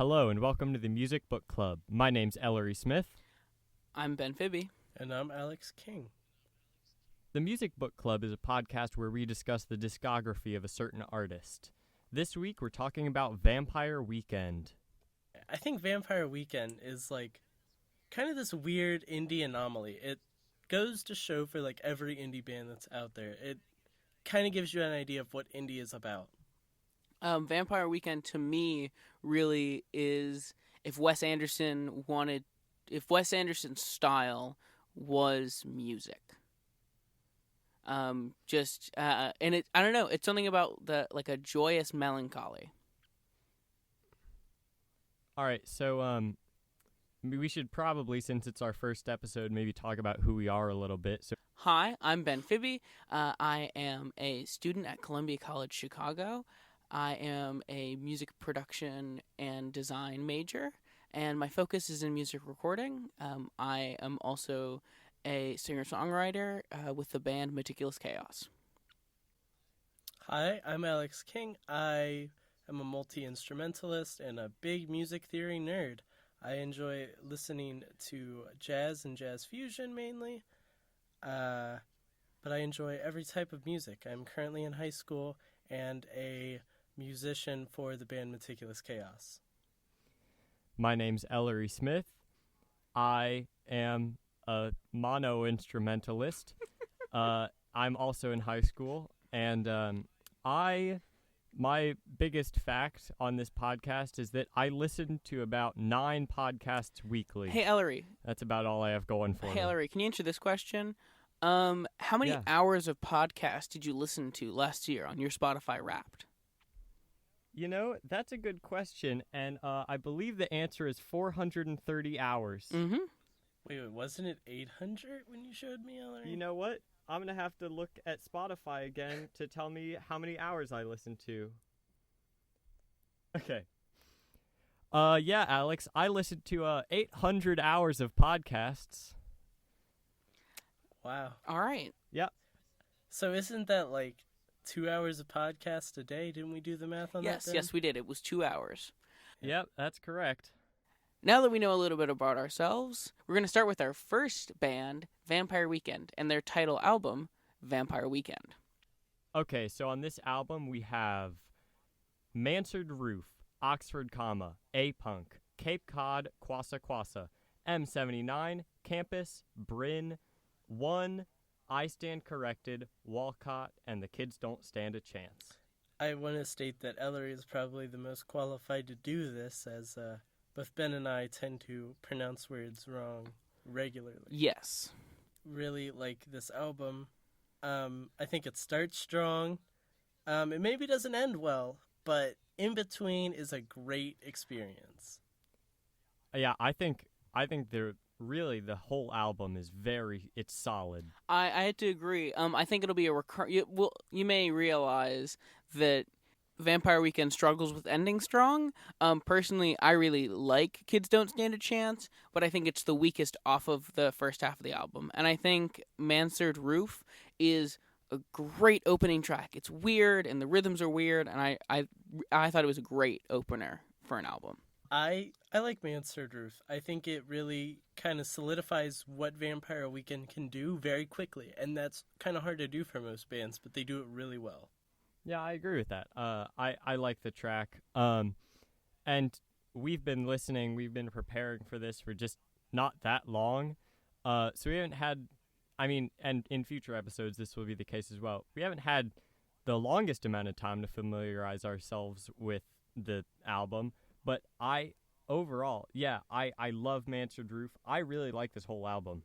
Hello and welcome to the Music Book Club. My name's Ellery Smith. I'm Ben Fibbe. And I'm Alex King. The Music Book Club is a podcast where we discuss the discography of a certain artist. This week we're talking about Vampire Weekend. I think Vampire Weekend is kind of this weird indie anomaly. It goes to show for every indie band that's out there. It kind of gives you an idea of what indie is about. Vampire Weekend to me really is if Wes Anderson's style was music. And I don't know, it's something about a joyous melancholy. All right, so we should probably, since it's our first episode, maybe talk about who we are a little bit. So, Hi, I'm Ben Fibbe. I am a student at Columbia College Chicago. I am a music production and design major, and my focus is in music recording. I am also a singer-songwriter with the band Meticulous Chaos. Hi, I'm Alex King. I am a multi-instrumentalist and a big music theory nerd. I enjoy listening to jazz and jazz fusion mainly, but I enjoy every type of music. I'm currently in high school and a musician for the band Meticulous Chaos. my name's Ellery Smith. I am a mono-instrumentalist. I'm also in high school, and my biggest fact on this podcast is that I listen to about 9 podcasts weekly. Hey, Ellery. That's about all I have going for me. Hey, Ellery, can you answer this question? How many hours of podcast did you listen to last year on your Spotify Wrapped? You know, that's a good question, and I believe the answer is 430 hours. Mm-hmm. Wait, wasn't it 800 when you showed me, Ellery? You know what? I'm going to have to look at Spotify again to tell me how many hours I listened to. Okay. Yeah, Alex, I listened to 800 hours of podcasts. Wow. All right. Yep. So isn't that 2 hours of podcast a day? Didn't we do the math on that? Yes, we did. It was 2 hours. Yep, that's correct. Now that we know a little bit about ourselves, we're going to start with our first band, Vampire Weekend, and their title album, Vampire Weekend. Okay, so on this album we have Mansard Roof, Oxford Comma, A-Punk, Cape Cod, Quassa Quassa, M79, Campus, Bryn, One, I Stand Corrected, Walcott, and The Kids Don't Stand a Chance. I want to state that Ellery is probably the most qualified to do this, as both Ben and I tend to pronounce words wrong regularly. Yes. Really like this album. I think it starts strong. It maybe doesn't end well, but in between is a great experience. Yeah, I think the whole album is it's solid. I had to agree. I think it'll be a you may realize that Vampire Weekend struggles with ending strong. Personally, I really like Kids Don't Stand a Chance, but I think it's the weakest off of the first half of the album. And I think Mansard Roof is a great opening track. It's weird, and the rhythms are weird, and I thought it was a great opener for an album. I like Mansard Roof. I think it really kind of solidifies what Vampire Weekend can do very quickly, and that's kind of hard to do for most bands, but they do it really well. Yeah, I agree with that. I like the track. And we've been preparing for this for just not that long. So we haven't had, and in future episodes this will be the case as well. We haven't had the longest amount of time to familiarize ourselves with the album, but I love Mansard Roof. I really like this whole album.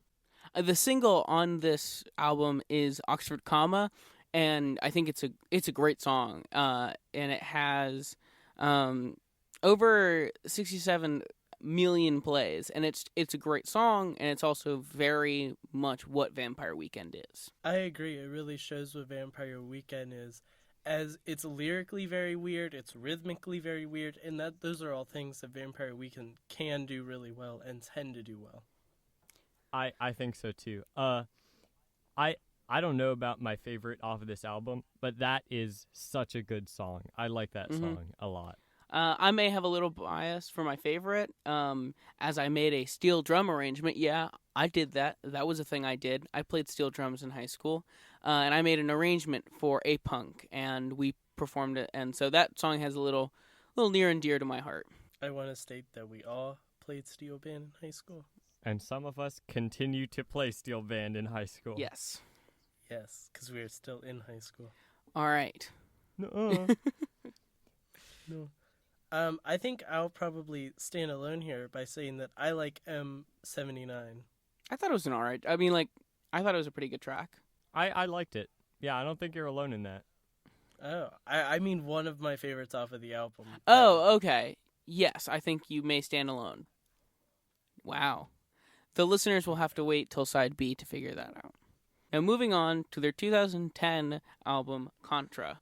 The single on this album is Oxford Comma, and I think it's a great song. And it has over 67 million plays, and it's a great song, and it's also very much what Vampire Weekend is. I agree. It really shows what Vampire Weekend is. As it's lyrically very weird, it's rhythmically very weird, and those are all things that Vampire Weekend can do really well and tend to do well. I think so too. I don't know about my favorite off of this album, but that is such a good song. I like that song a lot. I may have a little bias for my favorite, as I made a steel drum arrangement. Yeah, I did that. That was a thing I did. I played steel drums in high school, and I made an arrangement for A Punk, and we performed it. And so that song has a little near and dear to my heart. I want to state that we all played steel band in high school. And some of us continue to play steel band in high school. Yes. Yes, because we are still in high school. All right. No. No. I think I'll probably stand alone here by saying that I like M79. I thought it was an alright. I mean, like, I thought it was a pretty good track. I liked it. Yeah, I don't think you're alone in that. Oh, I mean one of my favorites off of the album. Oh, okay. Yes, I think you may stand alone. Wow. The listeners will have to wait till side B to figure that out. Now, moving on to their 2010 album, Contra.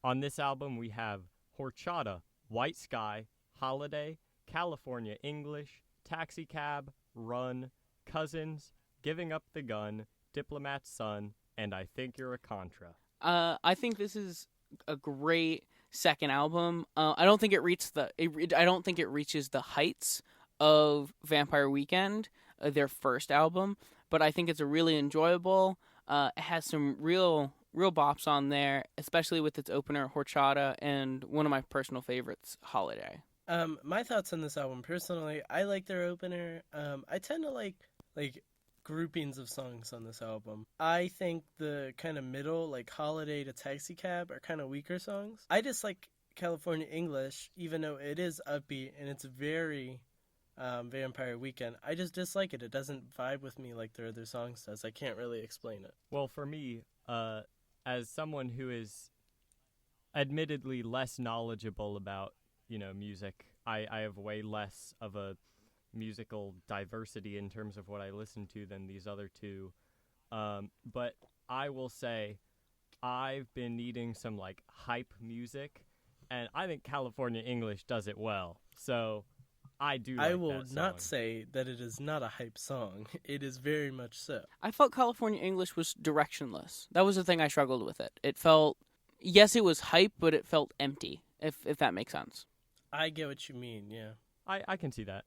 On this album, we have Horchata, White Sky, Holiday, California English, Taxi Cab, Run, Cousins, Giving Up the Gun, Diplomat's Son, and I Think You're a Contra. I think this is a great second album. I don't think it reaches the heights of Vampire Weekend, their first album, but I think it's a really enjoyable. It has some real bops on there, especially with its opener Horchata and one of my personal favorites, Holiday. My thoughts on this album personally, I like their opener. I tend to like groupings of songs on this album. I think the kind of middle, like Holiday to Taxi Cab, are kind of weaker songs. I dislike California English, even though it is upbeat and it's very Vampire Weekend. I just dislike it. It doesn't vibe with me like their other songs does. I can't really explain it. Well, for me, as someone who is admittedly less knowledgeable about, music, I have way less of a musical diversity in terms of what I listen to than these other two. But I will say I've been needing some hype music, and I think California English does it well. So I do like I will that not song. say that it is not a hype song. It is very much so. I felt California English was directionless. That was the thing I struggled with it. It felt, yes, it was hype, but it felt empty, if that makes sense. I get what you mean, yeah. I can see that.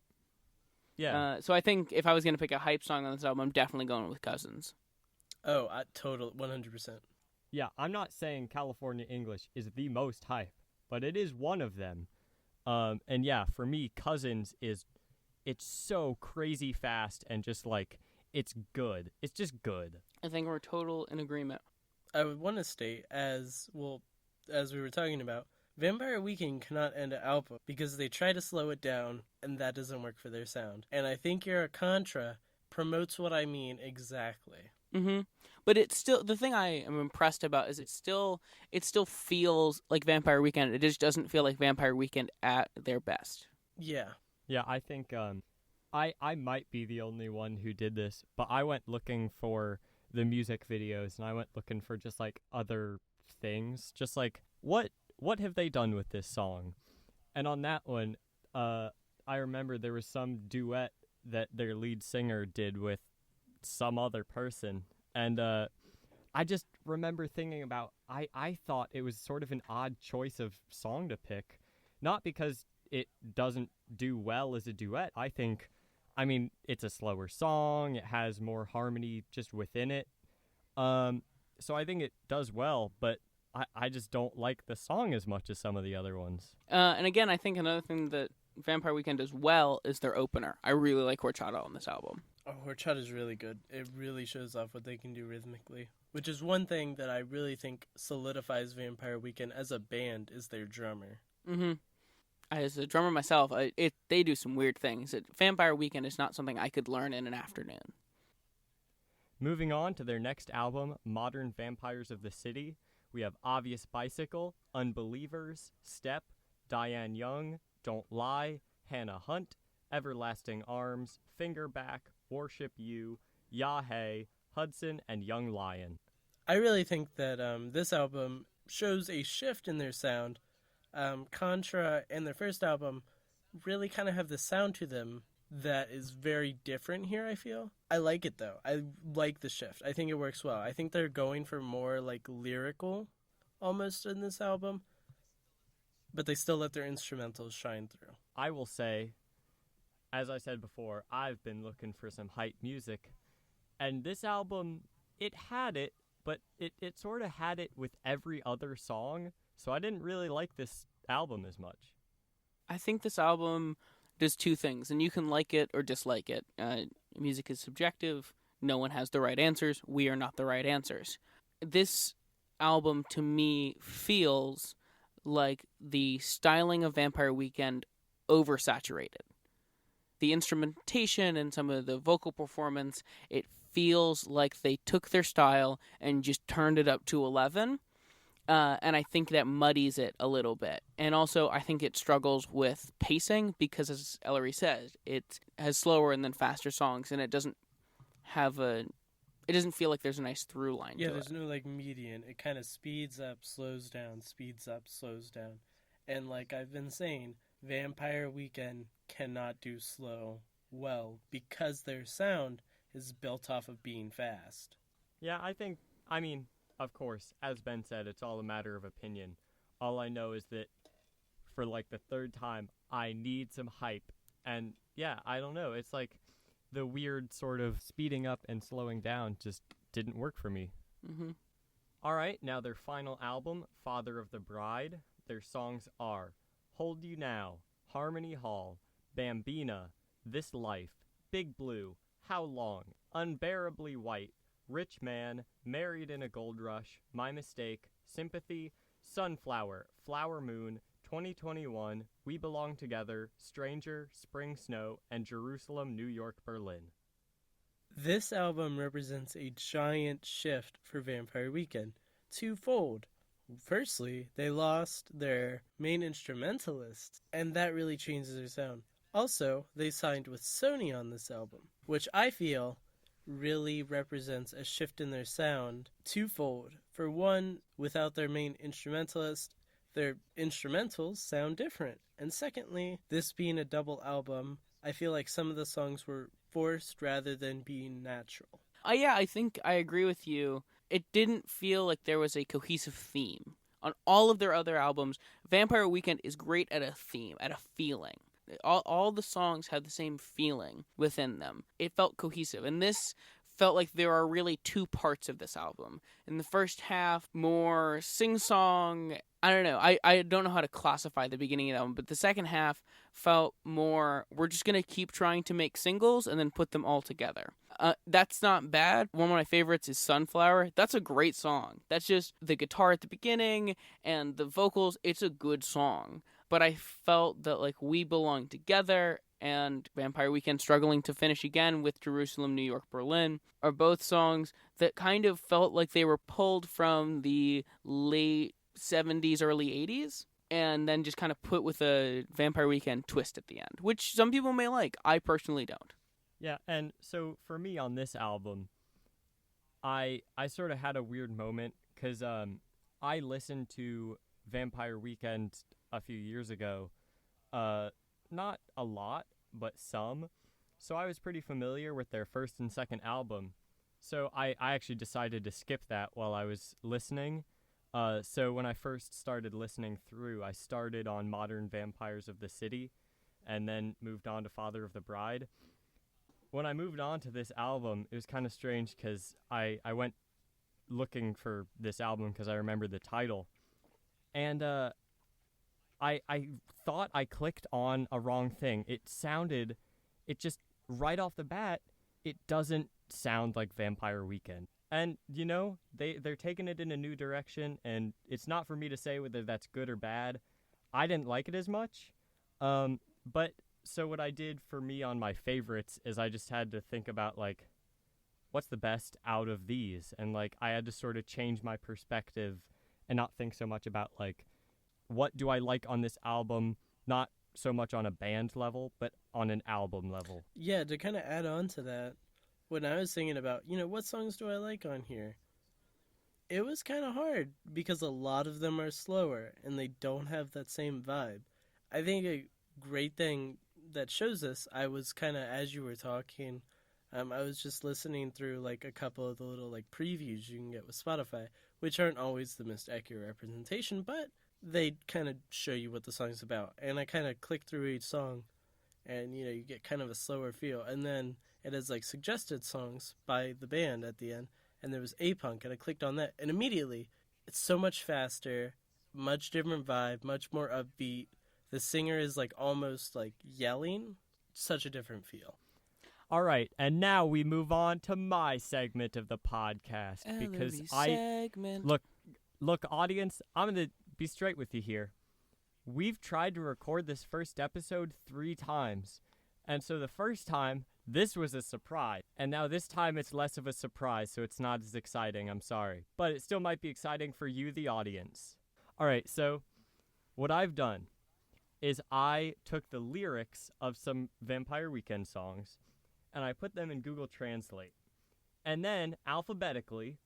Yeah. So I think if I was going to pick a hype song on this album, I'm definitely going with Cousins. Oh, total 100%. Yeah, I'm not saying California English is the most hype, but it is one of them. And yeah, for me, Cousins it's so crazy fast and just it's good. It's just good. I think we're total in agreement. I would want to state, as we were talking about, Vampire Weekend cannot end an album because they try to slow it down, and that doesn't work for their sound. And I think You're a Contra promotes what I mean exactly. Mm-hmm. But it's still, the thing I am impressed about is it still feels like Vampire Weekend. It just doesn't feel like Vampire Weekend at their best. Yeah. Yeah, I think I might be the only one who did this, but I went looking for the music videos, and I went looking for just other things, just what have they done with this song? And on that one, I remember there was some duet that their lead singer did with some other person. And I just remember thinking about, I thought it was sort of an odd choice of song to pick. Not because it doesn't do well as a duet. I mean, it's a slower song. It has more harmony just within it. So I think it does well, but I just don't like the song as much as some of the other ones. And again, I think another thing that Vampire Weekend does well is their opener. I really like Horchata on this album. Oh, Horchata is really good. It really shows off what they can do rhythmically, which is one thing that I really think solidifies Vampire Weekend as a band is their drummer. Mm-hmm. As a drummer myself, they do some weird things. Vampire Weekend is not something I could learn in an afternoon. Moving on to their next album, Modern Vampires of the City, we have Obvious Bicycle, Unbelievers, Step, Diane Young, Don't Lie, Hannah Hunt, Everlasting Arms, Finger Back, Worship You, Yahé, Hudson, and Young Lion. I really think that this album shows a shift in their sound. Contra and their first album really kind of have the sound to them that is very different here, I feel. I like it, though. I like the shift. I think it works well. I think they're going for more lyrical almost in this album. but they still let their instrumentals shine through. I will say, as I said before, I've been looking for some hype music, and this album, it had it, but it sort of had it with every other song, so I didn't really like this album as much. I think this album does two things, and you can like it or dislike it. Music is subjective. No one has the right answers. We are not the right answers. This album, to me, feels like the styling of Vampire Weekend oversaturated. The instrumentation and some of the vocal performance, it feels like they took their style and just turned it up to 11. And I think that muddies it a little bit. And also, I think it struggles with pacing because, as Ellery says, it has slower and then faster songs, and it doesn't feel like there's a nice through line to it. Yeah, there's no, like, median. It kind of speeds up, slows down, speeds up, slows down. And like I've been saying, Vampire Weekend cannot do slow well because their sound is built off of being fast. Yeah, I mean, of course, as Ben said, it's all a matter of opinion. All I know is that for like the third time, I need some hype. And yeah, I don't know. It's like the weird sort of speeding up and slowing down just didn't work for me. Mm-hmm. All right, now their final album, Father of the Bride. Their songs are Hold You Now, Harmony Hall, Bambina, This Life, Big Blue, How Long, Unbearably White, Rich Man, Married in a Gold Rush, My Mistake, Sympathy, Sunflower, Flower Moon, 2021, We Belong Together, Stranger, Spring Snow, and Jerusalem, New York, Berlin. This album represents a giant shift for Vampire Weekend. Twofold. Firstly, they lost their main instrumentalist, and that really changes their sound. Also, they signed with Sony on this album, which I feel really represents a shift in their sound twofold. For one, without their main instrumentalist, their instrumentals sound different. And secondly, this being a double album, I feel like some of the songs were forced rather than being natural. Yeah, I think I agree with you. It didn't feel like there was a cohesive theme. On all of their other albums, Vampire Weekend is great at a theme, at a feeling. All the songs have the same feeling within them. It felt cohesive. And this felt like there are really two parts of this album. In the first half, more sing-song. I don't know. I don't know how to classify the beginning of the album, but the second half felt more, we're just going to keep trying to make singles and then put them all together. That's not bad. One of my favorites is Sunflower. That's a great song. That's just the guitar at the beginning and the vocals. It's a good song. But I felt that like We Belong Together and Vampire Weekend struggling to finish again with Jerusalem, New York, Berlin are both songs that kind of felt like they were pulled from the late 70s, early 80s, and then just kind of put with a Vampire Weekend twist at the end, which some people may like. I personally don't. Yeah, and so for me on this album, I sort of had a weird moment because I listened to Vampire Weekend a few years ago, not a lot, but some. So I was pretty familiar with their first and second album. So I actually decided to skip that while I was listening. So when I first started listening through, I started on Modern Vampires of the City and then moved on to Father of the Bride. When I moved on to this album, it was kind of strange because I went looking for this album because I remembered the title. And I thought I clicked on a wrong thing. It just right off the bat, it doesn't sound like Vampire Weekend. And, you know, they're taking it in a new direction, and it's not for me to say whether that's good or bad. I didn't like it as much. But so what I did for me on my favorites is I just had to think about, like, what's the best out of these? And, like, I had to sort of change my perspective and not think so much about, like, what do I like on this album, not so much on a band level, but on an album level. Yeah, to kind of add on to that, when I was thinking about, what songs do I like on here? It was kind of hard because a lot of them are slower and they don't have that same vibe. I think a great thing that shows this, I was kind of, as you were talking, I was just listening through like a couple of the little like previews you can get with Spotify, which aren't always the most accurate representation, but they kind of show you what the song's about. And I kind of click through each song, and you get kind of a slower feel. And then it has like suggested songs by the band at the end, and there was A-Punk, and I clicked on that, and immediately it's so much faster, much different vibe, much more upbeat. The singer is like almost like yelling. Such a different feel. All right, and now we move on to my segment of the podcast because segment. Look, audience, I'm going to be straight with you here. We've tried to record this first episode 3 times. And so the first time, this was a surprise. And now this time it's less of a surprise, so it's not as exciting, I'm sorry. But it still might be exciting for you, the audience. All right, so what I've done is I took the lyrics of some Vampire Weekend songs and I put them in Google Translate. And then, alphabetically,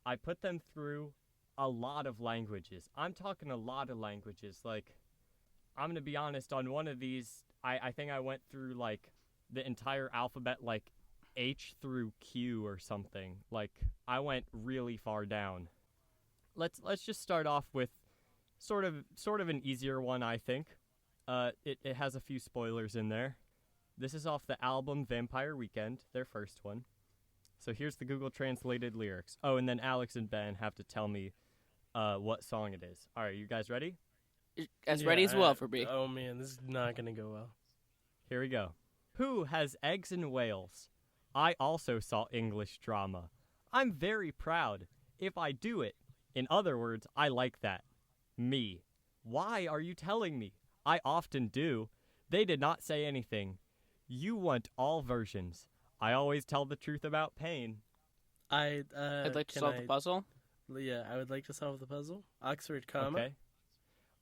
I put them through a lot of languages. I'm talking a lot of languages. Like, I'm going to be honest, on one of these, I think I went through, like, the entire alphabet, like, H through Q or something. Like, I went really far down. Let's just start off with sort of an easier one, I think. It has a few spoilers in there. This is off the album Vampire Weekend, their first one. So here's the Google translated lyrics. Oh, and then Alex and Ben have to tell me what song it is. All right, you guys ready? As ready as well, Fibbe. Oh man, this is not going to go well. Here we go. Who has eggs in Wales? I also saw English drama. I'm very proud. If I do it. In other words, I like that. Me. Why are you telling me? I often do. They did not say anything. You want all versions. I always tell the truth about pain. I'd like to solve the puzzle. Yeah, I would like to solve the puzzle. Oxford comma. Okay.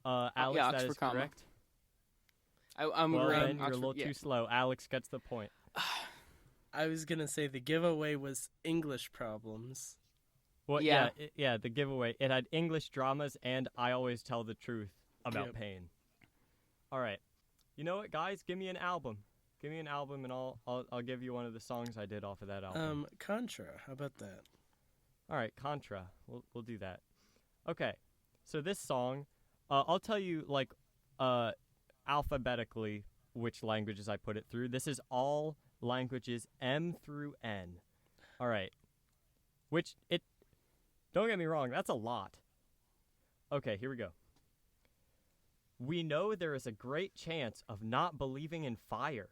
Alex, yeah, that Oxford is comma. correct. I'm Well, agreeing. Ben, you're a little too slow. Alex gets the point. I was going to say the giveaway was English problems. Well, Yeah. yeah, the giveaway. It had English dramas and I always tell the truth about pain. All right. You know what, guys? Give me an album. Give me an album, and I'll give you one of the songs I did off of that album. Contra. How about that? All right, Contra. We'll do that. Okay. So this song, I'll tell you like alphabetically which languages I put it through. This is all languages M through N. All right. Don't get me wrong, that's a lot. Okay, here we go. We know there is a great chance of not believing in fire.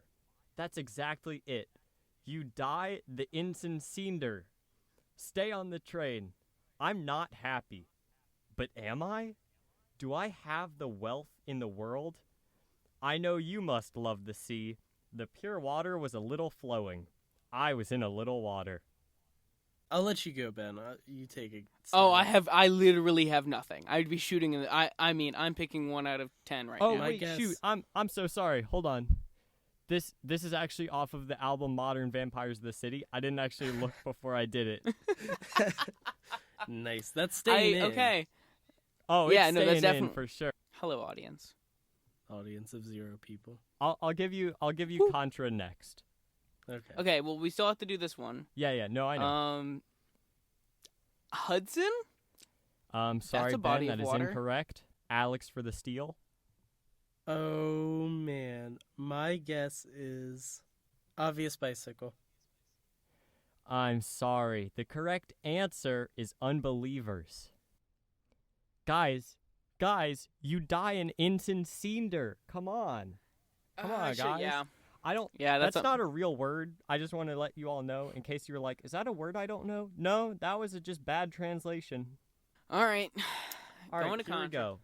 That's exactly it. You die the insincender. Stay on the train. I'm not happy. But am I? Do I have the wealth in the world? I know you must love the sea. The pure water was a little flowing. I was in a little water. I'll let you go, Ben. You take it. Oh, I literally have nothing. I'd be shooting in the, I'm picking 1 out of 10 right Oh, now. wait, shoot. I'm so sorry. Hold on. This is actually off of the album Modern Vampires of the City. I didn't actually look before I did it. Nice. That's staying in. Okay. Oh, Yeah, it's no, that's staying in definitely- for sure. Hello, audience. Audience of 0 people. I'll give you Woo. Contra next. Okay. Okay, well, we still have to do this one. Yeah, no, I know. Hudson? Sorry, a Ben, body that of is water. incorrect. Alex for the steal. Oh, man. My guess is Obvious Bicycle. I'm sorry. The correct answer is Unbelievers. Guys, you die in Insincender. Come on. Come on, Shit, guys. yeah. I don't. Yeah, That's not a real word. I just want to let you all know in case you were like, is that a word I don't know? No, that was just bad translation. All right. All right, Going to here we Contra. go.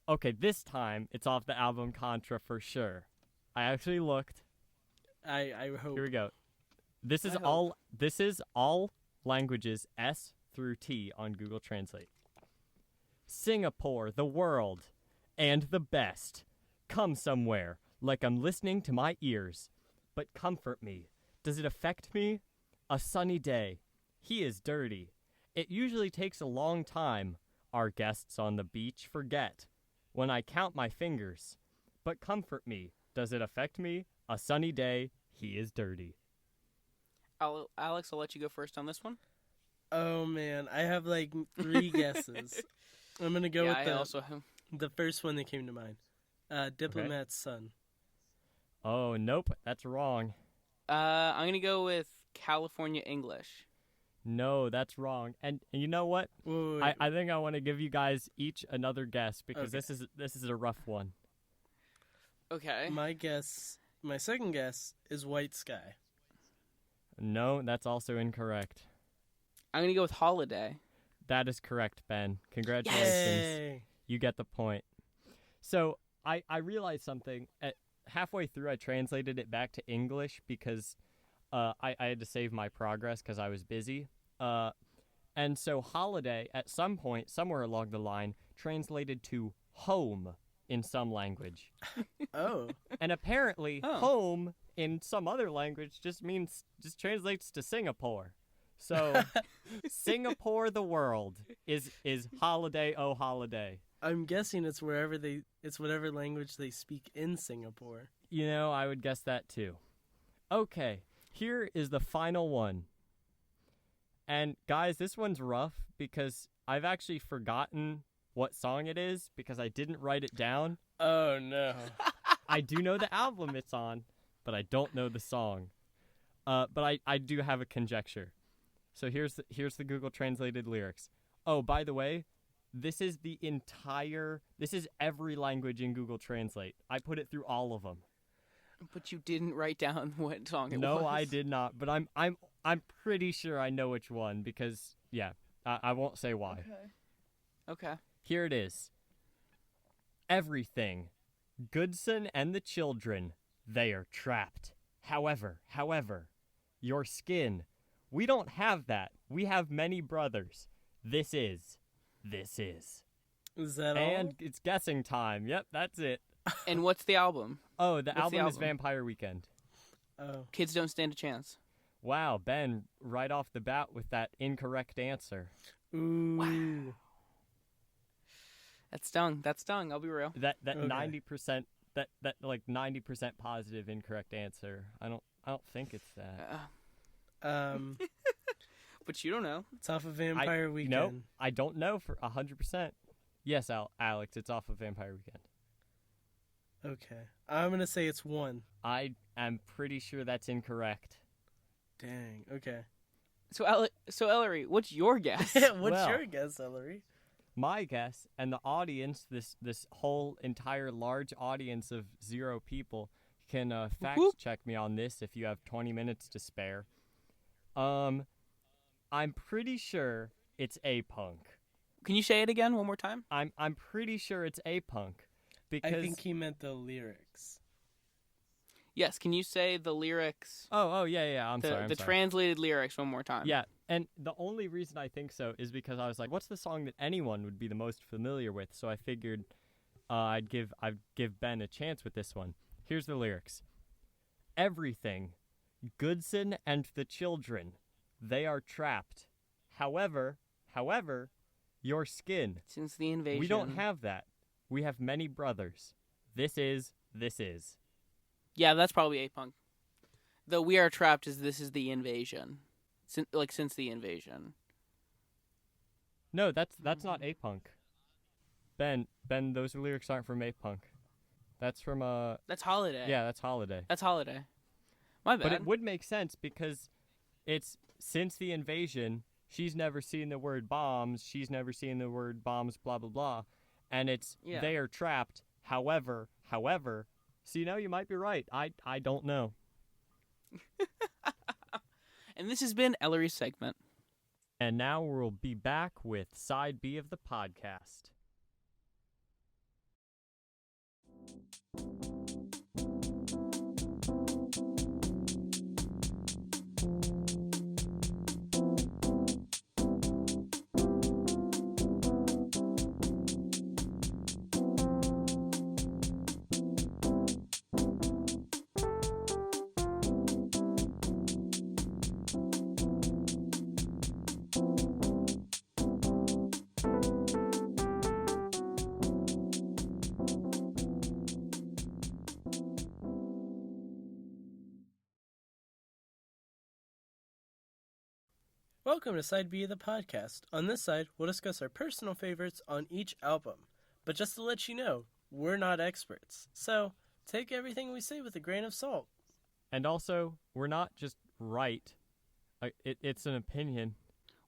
Okay, this time it's off the album Contra for sure. I actually looked. I hope. Here we go. This is I hope. all languages S through T on Google Translate. Singapore, the world, and the best. Come somewhere, like I'm listening to my ears. But comfort me. Does it affect me? A sunny day. He is dirty. It usually takes a long time. Our guests on the beach forget. When I count my fingers. But comfort me. Does it affect me? A sunny day. He is dirty. Alex, I'll let you go first on this one. Oh, man. I have like 3 guesses. I'm gonna go yeah, with I also have. the first one that came to mind. Diplomat's Son. Oh, nope, that's wrong. I'm gonna go with California English. No, that's wrong. And you know what? Wait. I think I want to give you guys each another guess because Okay. this is a rough one. Okay. My second guess is White Sky. No, that's also incorrect. I'm gonna go with Holiday. That is correct, Ben. Congratulations. Yay! You get the point. So I realized something. Halfway through, I translated it back to English because I had to save my progress because I was busy. And so holiday, at some point, somewhere along the line, translated to home in some language. Oh. And apparently, Oh. home in some other language just translates to Singapore. So, Singapore, the world, is holiday, oh holiday. I'm guessing it's whatever language they speak in Singapore. You know, I would guess that too. Okay, here is the final one. And guys, this one's rough because I've actually forgotten what song it is because I didn't write it down. Oh no. I do know the album it's on, but I don't know the song. But I do have a conjecture. So here's the Google translated lyrics. Oh, by the way, this is every language in Google Translate. I put it through all of them. But you didn't write down what song it was. No, I did not, but I'm pretty sure I know which one because I won't say why. Okay. Here it is. Everything. Goodson and the children, they are trapped. However, your skin. We don't have that. We have many brothers. This is. Is that all? And it's guessing time. Yep, that's it. And what's the album? Oh, the What's the album is album? Vampire Weekend. Oh. Kids Don't Stand a Chance. Wow, Ben, right off the bat with that incorrect answer. Ooh. Wow. That stung. I'll be real. That Okay. 90% that like 90% positive incorrect answer. I don't think it's that. But you don't know. It's off of Vampire Weekend. No, I don't know for 100%. Yes, Alex, it's off of Vampire Weekend. Okay. I'm gonna say it's one. I am pretty sure that's incorrect. Dang. Okay. So Ellery, what's your guess? What's Well. your guess, Ellery? My guess, and the audience, this whole entire large audience of 0 people, can fact Whoop. check me on this if you have 20 minutes to spare. I'm pretty sure it's A-Punk. Can you say it again one more time? I'm pretty sure it's A-Punk because I think he meant the lyrics. Yes. Can you say the lyrics? Oh yeah. I'm sorry. The translated lyrics one more time. Yeah, and the only reason I think so is because I was like, what's the song that anyone would be the most familiar with? So I figured I'd give Ben a chance with this one. Here's the lyrics. Everything. Goodson and the children. They are trapped. However, your skin. Since the invasion. We don't have that. We have many brothers. This is. Yeah, that's probably A-Punk. The We Are Trapped this is the invasion. Since the invasion. No, that's not A-Punk. Ben, those lyrics aren't from A-Punk. That's from That's Holiday. Yeah, that's Holiday. That's Holiday. My bad. But it would make sense because it's since the invasion, she's never seen the word bombs, she's never seen the word bombs, blah blah blah. And it's they are trapped. However, so you might be right. I don't know. And this has been Ellery's segment. And now we'll be back with side B of the podcast. Welcome to Side B of the podcast. On this side, we'll discuss our personal favorites on each album. But just to let you know, we're not experts. So, take everything we say with a grain of salt. And also, we're not just right. It's an opinion.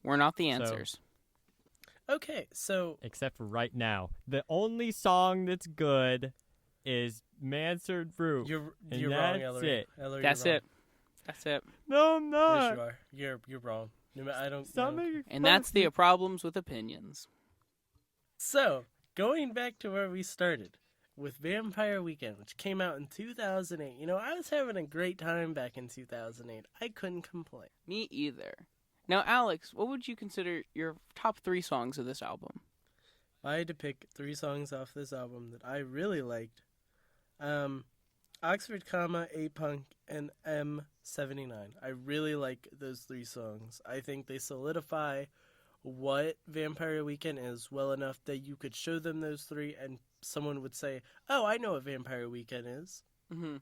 We're not the answers. Okay, so... Except for right now. The only song that's good is Mansard Roof. You're and wrong, that's Ellery. it. Ellery, That's you're wrong. it. That's it. No, I'm not. Yes, you are. You're wrong. I don't... Stop I don't- making And fun that's of me. the problems with opinions. So, going back to where we started, with Vampire Weekend, which came out in 2008. You know, I was having a great time back in 2008. I couldn't complain. Me either. Now, Alex, what would you consider your top 3 songs of this album? I had to pick 3 songs off this album that I really liked. Oxford, A-Punk, and M79. I really like those 3 songs. I think they solidify what Vampire Weekend is well enough that you could show them those 3 and someone would say, oh, I know what Vampire Weekend is. Mm-hmm.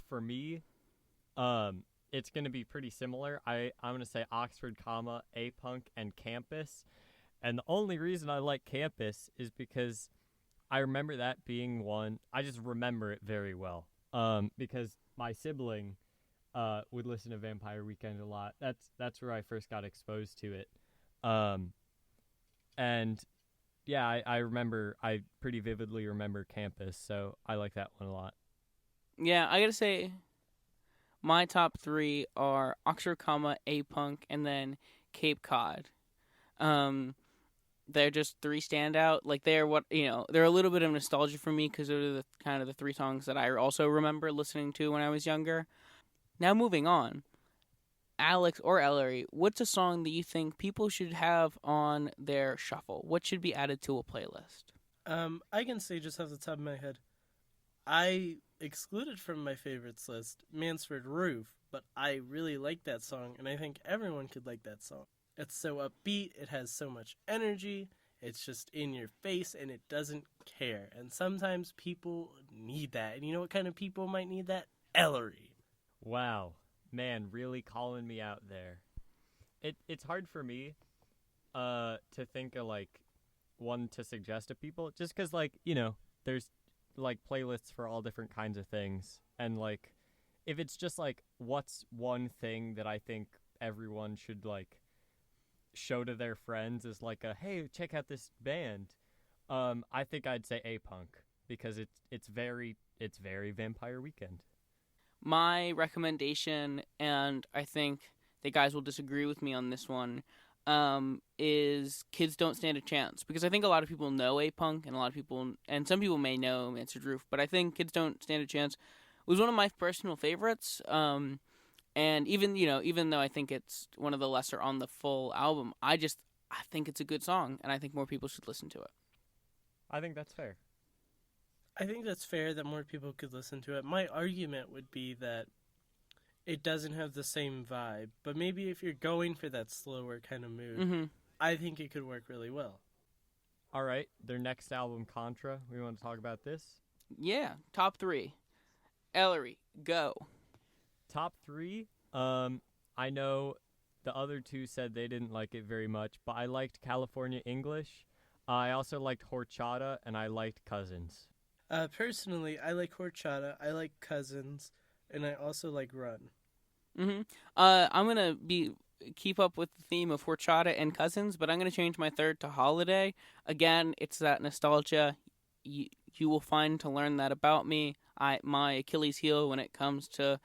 For me, it's going to be pretty similar. I'm going to say Oxford, A-Punk, and Campus. And the only reason I like Campus is because I remember that being one. I just remember it very well. Because my sibling would listen to Vampire Weekend a lot. That's where I first got exposed to it. And yeah, I pretty vividly remember Campus, so I like that one a lot. Yeah, I gotta say, my top 3 are Oxford, A-Punk, and then Cape Cod. They're just 3 standout. Like, they're they're a little bit of nostalgia for me because they're the kind of the 3 songs that I also remember listening to when I was younger. Now, moving on, Alex or Ellery, what's a song that you think people should have on their shuffle? What should be added to a playlist? I can say just off the top of my head, I excluded from my favorites list Mansford Roof, but I really like that song, and I think everyone could like that song. It's so upbeat, it has so much energy, it's just in your face, and it doesn't care. And sometimes people need that. And you know what kind of people might need that? Ellery. Wow. Man, really calling me out there. It's hard for me to think of, like, one to suggest to people, just because, like, there's, like, playlists for all different kinds of things. And, like, if it's just, like, what's one thing that I think everyone should, like, show to their friends is like hey, check out this band, I think I'd say A-Punk, because it's very Vampire Weekend. My recommendation, and I think the guys will disagree with me on this one, is Kids Don't Stand a Chance, because I think a lot of people know A-Punk, and some people may know Mansard Roof, but I think Kids Don't Stand a Chance was one of my personal favorites. And even though I think it's one of the lesser on the full album, I think it's a good song, and I think more people should listen to it. I think that's fair. I think that's fair that more people could listen to it. My argument would be that it doesn't have the same vibe, but maybe if you're going for that slower kind of mood, Mm-hmm. I think it could work really well. All right, their next album, Contra. We want to talk about this? Yeah, top 3. Ellery, go. Top 3, I know the other 2 said they didn't like it very much, but I liked California English. I also liked Horchata, and I liked Cousins. Personally, I like Horchata, I like Cousins, and I also like Run. Mm-hmm. I'm gonna keep up with the theme of Horchata and Cousins, but I'm gonna change my third to Holiday. Again, it's that nostalgia. You will find to learn that about me. My Achilles heel when it comes to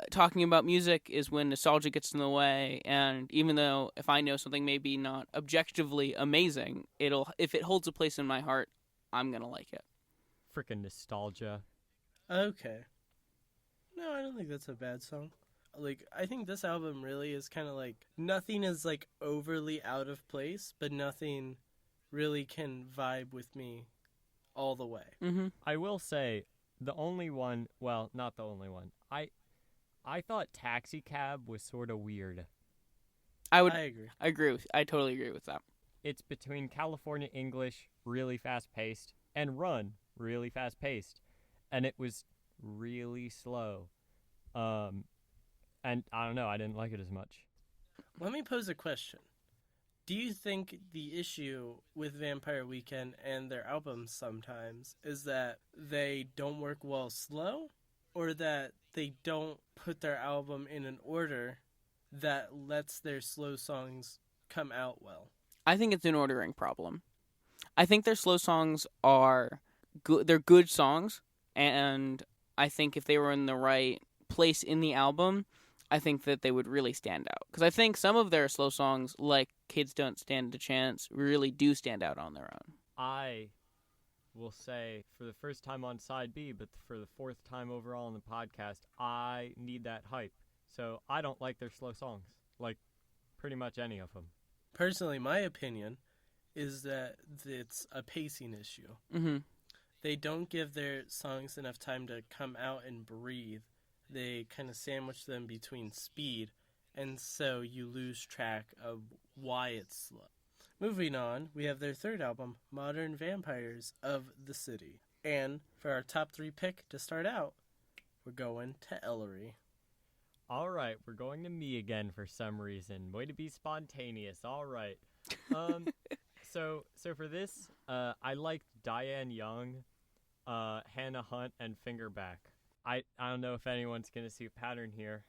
talking about music is when nostalgia gets in the way, and even though if I know something may be not objectively amazing, if it holds a place in my heart, I'm gonna like it. Frickin' nostalgia. Okay. No, I don't think that's a bad song. Like, I think this album really is kind of like, nothing is like overly out of place, but nothing really can vibe with me all the way. Mm-hmm. I will say, the only one, well, not the only one, I thought Taxi Cab was sort of weird. I agree. I totally agree with that. It's between California English, really fast-paced, and Run, really fast-paced. And it was really slow. And I don't know, I didn't like it as much. Let me pose a question. Do you think the issue with Vampire Weekend and their albums sometimes is that they don't work well slow, or that they don't put their album in an order that lets their slow songs come out well? I think it's an ordering problem. I think their slow songs are good. They're good songs, and I think if they were in the right place in the album, I think that they would really stand out. Because I think some of their slow songs, like Kids Don't Stand a Chance, really do stand out on their own. I will say, for the first time on Side B, but for the fourth time overall on the podcast, I need that hype. So I don't like their slow songs, like pretty much any of them. Personally, my opinion is that it's a pacing issue. Mm-hmm. They don't give their songs enough time to come out and breathe. They kind of sandwich them between speed, and so you lose track of why it's slow. Moving on, we have their third album, Modern Vampires of the City. And for our top 3 pick to start out, we're going to Ellery. All right, we're going to me again for some reason. Way to be spontaneous. All right. So for this, I liked Diane Young, Hannah Hunt, and Fingerback. I don't know if anyone's going to see a pattern here.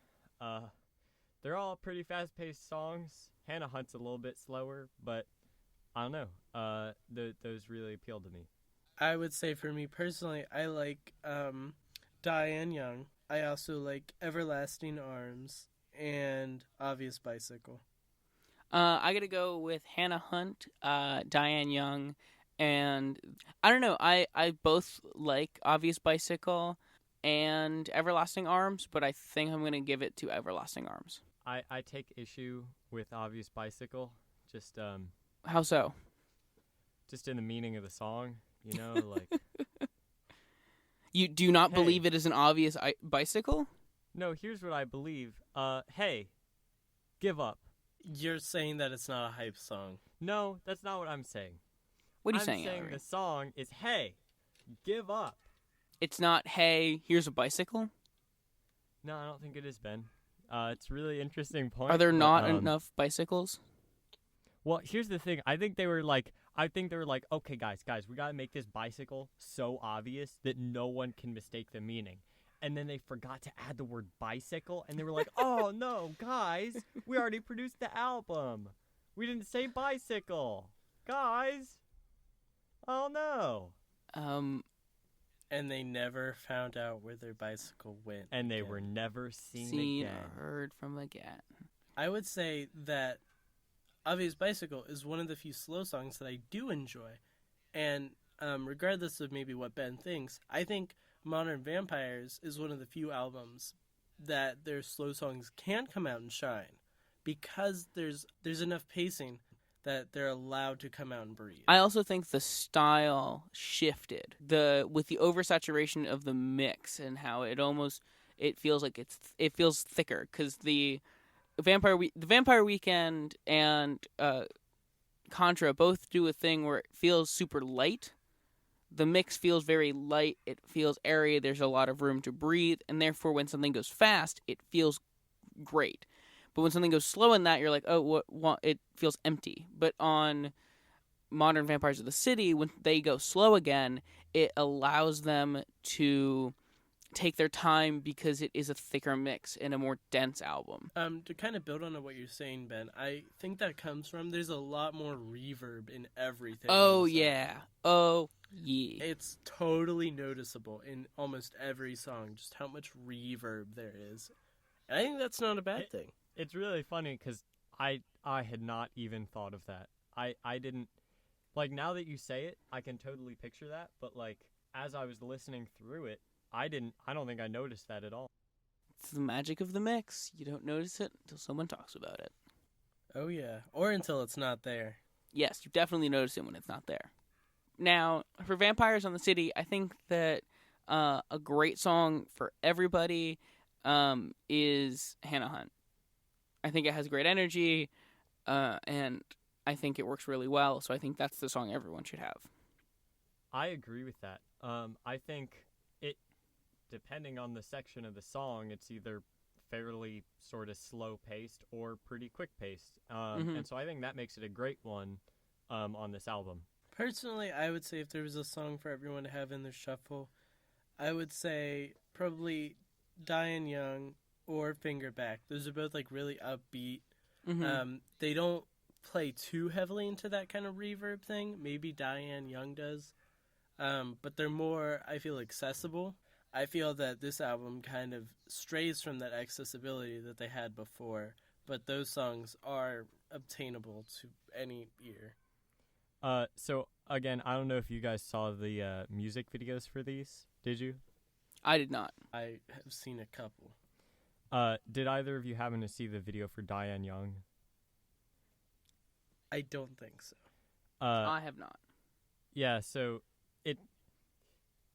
They're all pretty fast-paced songs. Hannah Hunt's a little bit slower, but I don't know. Those really appealed to me. I would say for me personally, I like Diane Young. I also like Everlasting Arms and Obvious Bicycle. I gotta go with Hannah Hunt, Diane Young, and I don't know. I both like Obvious Bicycle and Everlasting Arms, but I think I'm gonna give it to Everlasting Arms. I take issue with Obvious Bicycle. Just How so? just in the meaning of the song, you know, like You do not Hey. believe it is an obvious bicycle? no, here's what I believe. Hey, give up. You're saying that it's not a hype song. No, that's not what I'm saying. What are you I'm saying, saying Ellery? the song is hey, give up. It's not, hey, here's a bicycle? No, I don't think it is, Ben. It's a really interesting point. Are there but, not enough bicycles? Well, here's the thing. I think they were like, okay, guys, we gotta make this bicycle so obvious that no one can mistake the meaning. And then they forgot to add the word bicycle, and they were like, oh no, guys, we already produced the album. We didn't say bicycle, guys. Oh no. And they never found out where their bicycle went. And they again. were never seen Seen again. or heard from again. I would say that Obvious Bicycle is one of the few slow songs that I do enjoy. And regardless of maybe what Ben thinks, I think Modern Vampires is one of the few albums that their slow songs can come out and shine because there's enough pacing that they're allowed to come out and breathe. I also think the style shifted with the oversaturation of the mix and how it feels like it feels thicker because the Vampire Weekend and Contra both do a thing where it feels super light. The mix feels very light. It feels airy. There's a lot of room to breathe, and therefore, when something goes fast, it feels great. But when something goes slow in that, you're like, oh, what? It feels empty. But on Modern Vampires of the City, when they go slow again, it allows them to take their time because it is a thicker mix and a more dense album. To kind of build on what you're saying, Ben, I think that comes from there's a lot more reverb in everything. Oh, yeah. Oh, yeah. It's totally noticeable in almost every song just how much reverb there is. And I think that's not a bad thing. It's really funny because I had not even thought of that. I didn't, like, now that you say it, I can totally picture that. But, like, as I was listening through it, I don't think I noticed that at all. It's the magic of the mix. You don't notice it until someone talks about it. Oh, yeah. Or until it's not there. Yes, you definitely notice it when it's not there. Now, for Vampires on the City, I think that a great song for everybody is Hannah Hunt. I think it has great energy, and I think it works really well, so I think that's the song everyone should have. I agree with that. I think it, depending on the section of the song, it's either fairly sort of slow paced or pretty quick paced. Mhm. And so I think that makes it a great one on this album. Personally, I would say if there was a song for everyone to have in their shuffle, I would say probably Diane Young or Finger Back. Those are both like really upbeat. They don't play too heavily into that kind of reverb thing. Maybe Diane Young does. But they're more, I feel, accessible. I feel that this album kind of strays from that accessibility that they had before, but those songs are obtainable to any ear. So again, I don't know if you guys saw the music videos for these. Did you? I did not. I have seen a couple. Did either of you happen to see the video for Diane Young? I don't think so. I have not. Yeah, so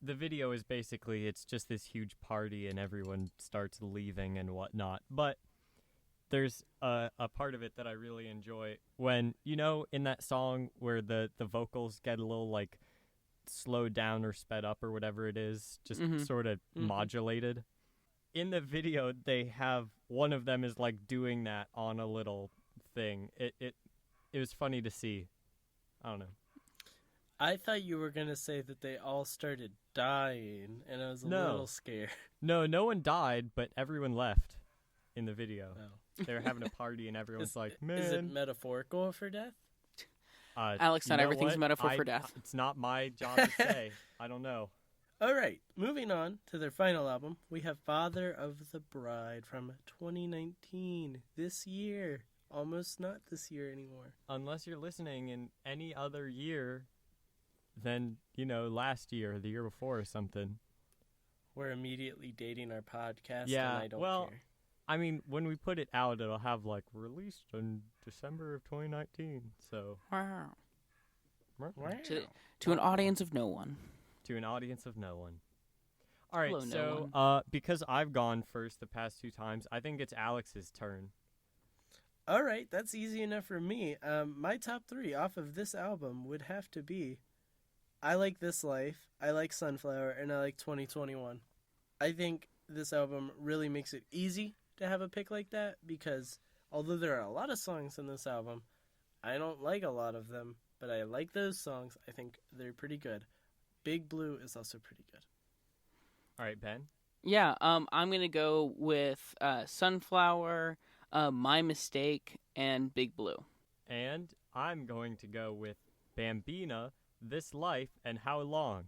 the video is basically, it's just this huge party and everyone starts leaving and whatnot. But there's a part of it that I really enjoy when, in that song where the vocals get a little like slowed down or sped up or whatever it is, just sort of modulated. In the video, they have one of them is like doing that on a little thing. It was funny to see. I don't know. I thought you were going to say that they all started dying, and I was a little scared. No one died, but everyone left in the video. Oh. They were having a party, and everyone's like, man. Is it metaphorical for death? Alex, not everything's a metaphor for death. It's not my job to say. I don't know. All right, moving on to their final album, we have Father of the Bride from 2019, this year. Almost not this year anymore. Unless you're listening in any other year than, last year or the year before or something. We're immediately dating our podcast, yeah, and I don't care. I mean, when we put it out, it'll have, released in December of 2019, so... Wow. Wow. To an audience of no one. To an audience of no one. All right, Hello, so no one. because I've gone first the past 2 times, I think it's Alex's turn. All right, that's easy enough for me. My top 3 off of this album would have to be I Like This Life, I Like Sunflower, and I Like 2021. I think this album really makes it easy to have a pick like that because although there are a lot of songs in this album, I don't like a lot of them, but I like those songs. I think they're pretty good. Big Blue is also pretty good. All right, Ben? Yeah, I'm going to go with Sunflower, My Mistake, and Big Blue. And I'm going to go with Bambina, This Life, and How Long.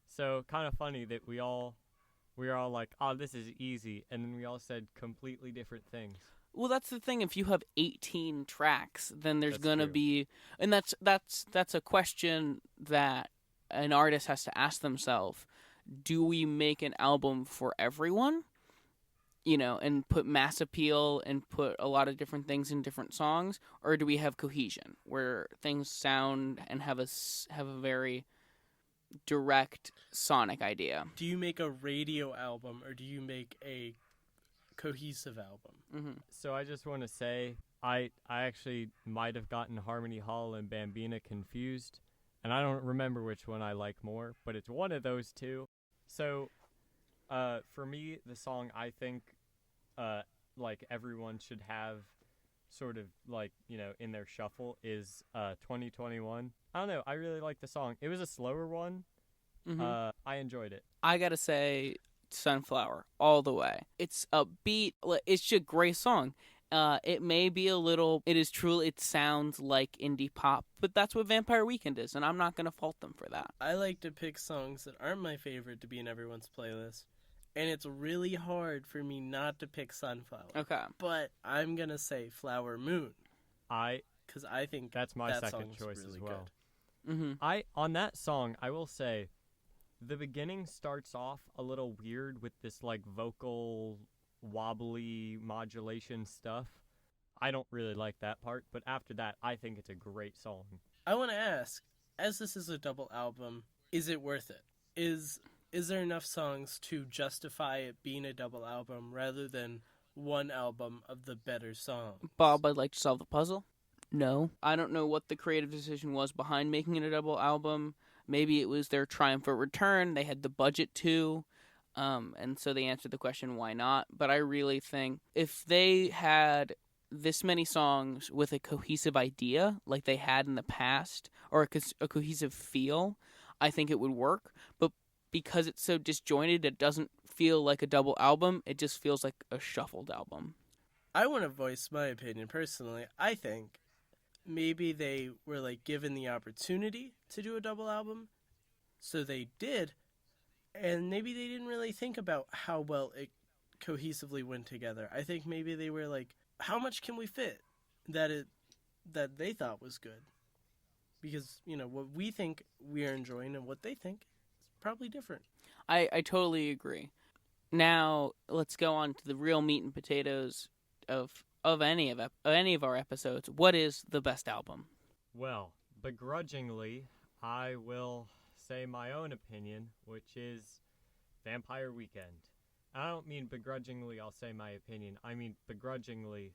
So kind of funny that we were all like, oh, this is easy, and then we all said completely different things. Well, that's the thing. If you have 18 tracks, then there's That's going to true. be, and that's a question that an artist has to ask themselves. Do we make an album for everyone? And put mass appeal and put a lot of different things in different songs, or do we have cohesion where things sound and have a very direct sonic idea? Do you make a radio album or do you make a cohesive album? Mm-hmm. So I just want to say, I actually might have gotten Harmony Hall and Bambina confused, and I don't remember which one I like more, but it's one of those two. So, for me, the song I think, everyone should have sort of, in their shuffle is 2021. I don't know. I really like the song. It was a slower one. Mm-hmm. I enjoyed it. I gotta say, Sunflower, all the way. It's upbeat. It's just a great song. It may be a little, it sounds like indie pop, but that's what Vampire Weekend is, and I'm not going to fault them for that. I like to pick songs that aren't my favorite to be in everyone's playlist, and it's really hard for me not to pick Sunflower. Okay. But I'm going to say Flower Moon, because I think that's my that second song's choice really as well. good. Mm-hmm. On that song, I will say, the beginning starts off a little weird with this vocal wobbly modulation stuff. I don't really like that part, but after that, I think it's a great song. I want to ask, as this is a double album, is it worth it? Is there enough songs to justify it being a double album rather than one album of the better songs? Bob, I'd like to solve the puzzle. No. I don't know what the creative decision was behind making it a double album. Maybe it was their triumphant return. They had the budget to. And so they answered the question, why not? But I really think if they had this many songs with a cohesive idea like they had in the past, or a cohesive feel, I think it would work. But because it's so disjointed, it doesn't feel like a double album. It just feels like a shuffled album. I want to voice my opinion personally. I think maybe they were like given the opportunity to do a double album, so they did, and maybe they didn't really think about how well it cohesively went together. I think maybe they were like, how much can we fit that they thought was good? Because, what we think we're enjoying and what they think is probably different. I totally agree. Now let's go on to the real meat and potatoes of any of our episodes. What is the best album? Well, begrudgingly, I will say my own opinion, which is Vampire Weekend. I don't mean begrudgingly I'll say my opinion. I mean begrudgingly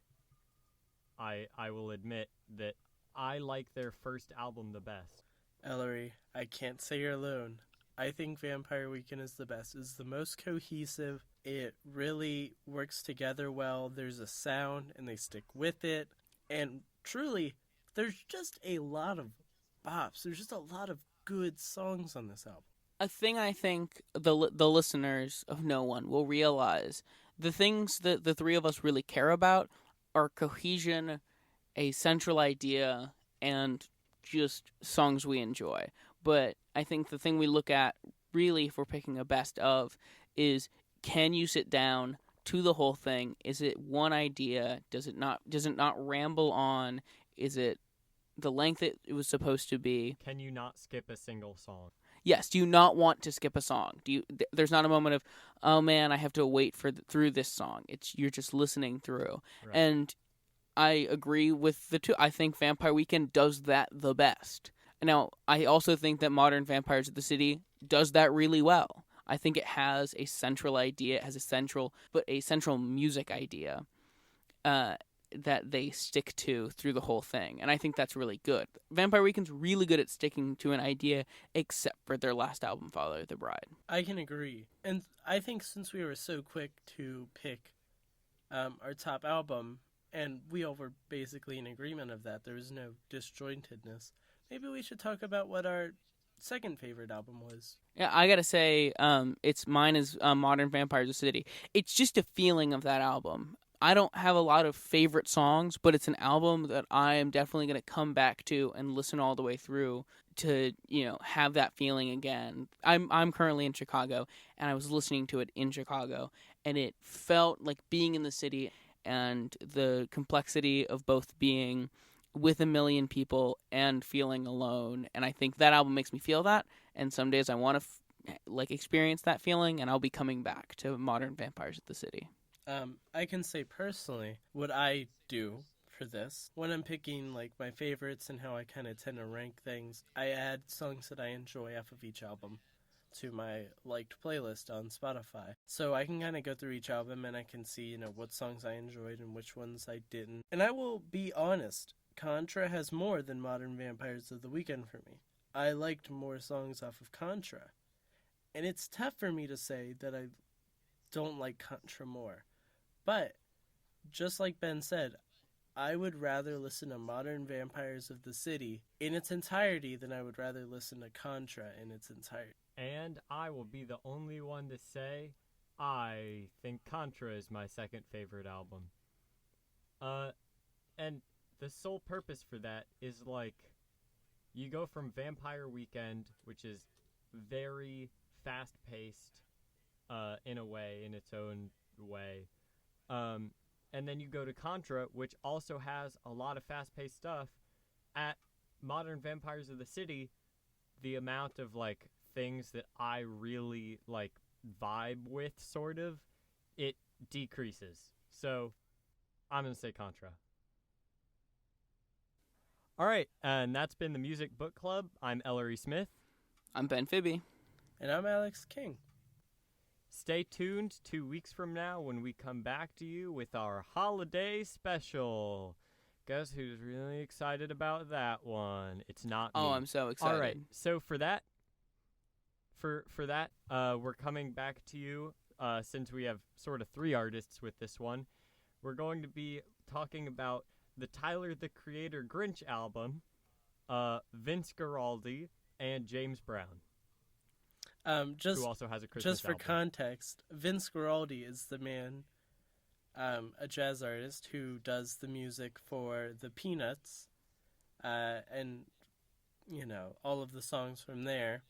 I will admit that I like their first album the best. Ellery, I can't say you're alone. I think Vampire Weekend is the best. It's the most cohesive. It really works together well. There's a sound, and they stick with it. And truly, there's just a lot of bops. There's just a lot of good songs on this album. A thing I think the listeners of No One will realize, the things that the three of us really care about are cohesion, a central idea, and just songs we enjoy. But I think the thing we look at, really, if we're picking a best of, is can you sit down to the whole thing? Is it one idea? Does it not ramble on? Is it the length it was supposed to be? Can you not skip a single song? Yes. Do you not want to skip a song? There's not a moment of, oh man, I have to wait through this song. You're just listening through. Right. And I agree with the two. I think Vampire Weekend does that the best. Now, I also think that Modern Vampires of the City does that really well. I think it has a central idea, it has a central music idea that they stick to through the whole thing. And I think that's really good. Vampire Weekend's really good at sticking to an idea, except for their last album, Follow the Bride. I can agree. And I think since we were so quick to pick our top album, and we all were basically in agreement of that, there was no disjointedness, maybe we should talk about what our second favorite album was. Yeah, I gotta say, mine is Modern Vampires of the City. It's just a feeling of that album. I don't have a lot of favorite songs, but it's an album that I am definitely gonna come back to and listen all the way through to, have that feeling again. I'm currently in Chicago, and I was listening to it in Chicago, and it felt like being in the city, and the complexity of both being with a million people and feeling alone. And I think that album makes me feel that, and some days I want to experience that feeling, and I'll be coming back to Modern Vampires of the City. I can say personally what I do for this. When I'm picking my favorites and how I kind of tend to rank things, I add songs that I enjoy off of each album to my liked playlist on Spotify. So I can kind of go through each album and I can see, what songs I enjoyed and which ones I didn't. And I will be honest, Contra has more than Modern Vampires of the Weekend for me. I liked more songs off of Contra. And it's tough for me to say that I don't like Contra more. But, just like Ben said, I would rather listen to Modern Vampires of the City in its entirety than I would rather listen to Contra in its entirety. And I will be the only one to say I think Contra is my second favorite album. And the sole purpose for that is you go from Vampire Weekend, which is very fast-paced in a way, in its own way. And then you go to Contra, which also has a lot of fast-paced stuff. At Modern Vampires of the City, the amount of things that I really vibe with, sort of, it decreases. So I'm gonna say Contra. All right, and that's been the Music Book Club. I'm Ellery Smith. I'm Ben Fibbe. And I'm Alex King. Stay tuned 2 weeks from now when we come back to you with our holiday special. Guess who's really excited about that one? It's not me. Oh, I'm so excited. All right, so for for that, we're coming back to you since we have sort of 3 artists with this one. We're going to be talking about the Tyler the Creator Grinch album, Vince Guaraldi, and James Brown, who also has a Christmas just for album. context, Vince Guaraldi is the man, a jazz artist who does the music for the Peanuts, and all of the songs from there.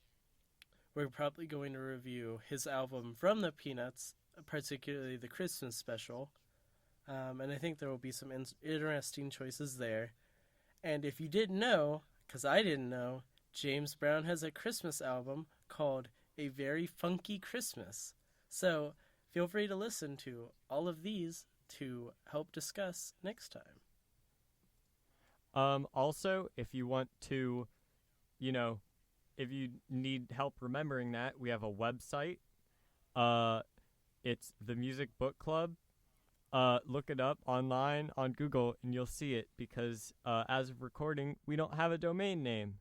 We're probably going to review his album from the Peanuts, particularly the Christmas special, and I think there will be some interesting choices there. And if you didn't know, because I didn't know, James Brown has a Christmas album called A Very Funky Christmas. So feel free to listen to all of these to help discuss next time. Also, if you want to, if you need help remembering that, we have a website. It's the Music Book Club. Look it up online on Google and you'll see it because as of recording, we don't have a domain name.